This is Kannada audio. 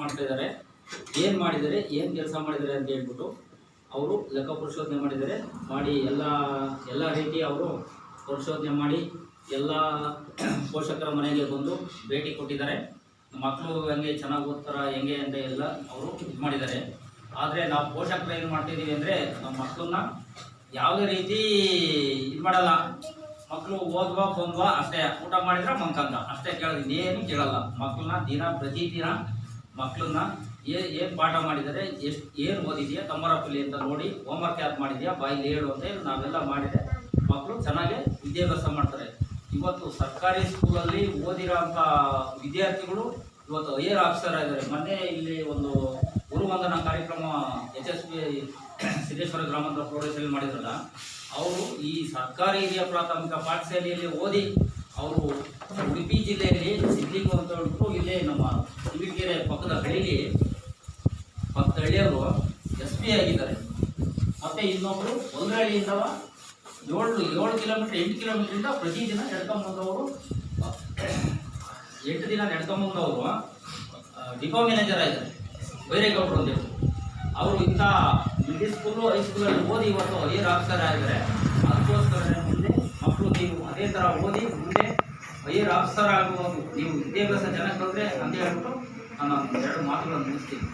ಮಾಡ್ತಾ ಇದ್ದಾರೆ. ಏನು ಮಾಡಿದ್ದಾರೆ, ಏನು ಕೆಲಸ ಮಾಡಿದ್ದಾರೆ ಅಂತ ಹೇಳ್ಬಿಟ್ಟು ಅವರು ಲೆಕ್ಕ ಪರಿಶೋಧನೆ ಮಾಡಿದ್ದಾರೆ. ಮಾಡಿ ಎಲ್ಲ ರೀತಿ ಅವರು ಪರಿಶೋಧನೆ ಮಾಡಿ ಎಲ್ಲ ಪೋಷಕರ ಮನೆಗೆ ಬಂದು ಭೇಟಿ ಕೊಟ್ಟಿದ್ದಾರೆ. ಮಕ್ಕಳು ಹೆಂಗೆ ಚೆನ್ನಾಗಿ ಓದ್ತಾರ ಹೆಂಗೆ ಅಂತ ಎಲ್ಲ ಅವರು ಇದು ಮಾಡಿದ್ದಾರೆ. ಆದರೆ ನಾವು ಪೋಷಕರು ಏನು ಮಾಡ್ತಿದ್ದೀವಿ ಅಂದರೆ ನಮ್ಮ ಮಕ್ಕಳನ್ನ ಯಾವುದೇ ರೀತಿ ಇದು ಮಾಡಲ್ಲ. ಮಕ್ಕಳು ಓದ್ವಾ ಬಂದ್ವಾ ಅಷ್ಟೇ, ಊಟ ಮಾಡಿದ್ರೆ ಮಂಕಂತ ಅಷ್ಟೇ ಕೇಳೋದು, ಏನು ಕೇಳಲ್ಲ. ಮಕ್ಕಳನ್ನ ಪ್ರತಿದಿನ ಮಕ್ಕಳನ್ನ ಏನು ಪಾಠ ಮಾಡಿದ್ದಾರೆ, ಏನು ಓದಿದೆಯಾ ತಮ್ಮರಪ್ಪಲಿ ಅಂತ ನೋಡಿ, ಹೋಮ್ವರ್ಕ್ ಯಾರು ಮಾಡಿದೆಯಾ ಬಾಯಲ್ಲಿ ಹೇಳು ಅಂತ ನಾವೆಲ್ಲ ಮಾಡಿದರೆ ಮಕ್ಕಳು ಚೆನ್ನಾಗಿ ವಿದ್ಯಾಭ್ಯಾಸ ಮಾಡ್ತಾರೆ. ಇವತ್ತು ಸರ್ಕಾರಿ ಸ್ಕೂಲಲ್ಲಿ ಓದಿರೋಂಥ ವಿದ್ಯಾರ್ಥಿಗಳು ಇವತ್ತು ಹೈಯರ್ ಆಫೀಸರ್ ಆಗಿದ್ದಾರೆ. ಮೊನ್ನೆ ಇಲ್ಲಿ ಒಂದು ಗುರುವಂದನಾ ಕಾರ್ಯಕ್ರಮ HSP ಸಿದ್ದೇಶ್ವರ ಗ್ರಾಮಾಂತರ ಪ್ರೌಢಶಾಲೆಯಲ್ಲಿ ಮಾಡಿದ್ರಲ್ಲ, ಅವರು ಈ ಸರ್ಕಾರಿ ಹಿರಿಯ ಪ್ರಾಥಮಿಕ ಪಾಠಶಾಲೆಯಲ್ಲಿ ಓದಿ ಅವರು ಉಡುಪಿ ಜಿಲ್ಲೆಯಲ್ಲಿ ಸಿದ್ಲಿಂಗು ಅಂತ ಹೇಳ್ಬಿಟ್ಟು ಇಲ್ಲೇ ನಮ್ಮ ಶಿವಕೆರೆ ಪಕ್ಕದ ಹಳ್ಳಿಯವರು SP ಆಗಿದ್ದಾರೆ. ಮತ್ತು ಇನ್ನೊಬ್ಬರು ಒಂದರಹಳ್ಳಿಯಿಂದ 7 ಕಿಲೋಮೀಟರ್ 8 ಕಿಲೋಮೀಟ್ರಿಂದ ಪ್ರತಿದಿನ ನಡ್ಕೊಂಬಂದವರು 8 ದಿನ ನಡ್ಕೊಂಬಂದವರು ಡಿಪೋ ಮ್ಯಾನೇಜರ್ ಆಗಿದ್ದಾರೆ, ಬೈರೇಗೌಡರು ಅಂತ ಹೇಳಿ. ಅವರು ಇಂಥ ಮಿಡ್ಲ್ ಸ್ಕೂಲು ಹೈಸ್ಕೂಲಲ್ಲಿ ಓದಿ ಇವತ್ತು ಹೈಯರ್ ಆಫೀಸರ್ ಆಗಿದ್ದಾರೆ. ಅದಕ್ಕೋಸ್ಕರ ಮುಂದೆ ಮಕ್ಕಳು ನೀವು ಅದೇ ಥರ ಓದಿ ಮುಂದೆ ಹೈಯರ್ ಆಫೀಸರ್ ಆಗುವುದು, ನೀವು ವಿದ್ಯಾಭ್ಯಾಸ ಚೆನ್ನಾಗಿ ಕಲಿತ್ರೆ ಅಂತ ಹೇಳ್ಬಿಟ್ಟು ನಾನು 2 ಮಾತುಗಳನ್ನು ಮುಗಿಸ್ತೀನಿ.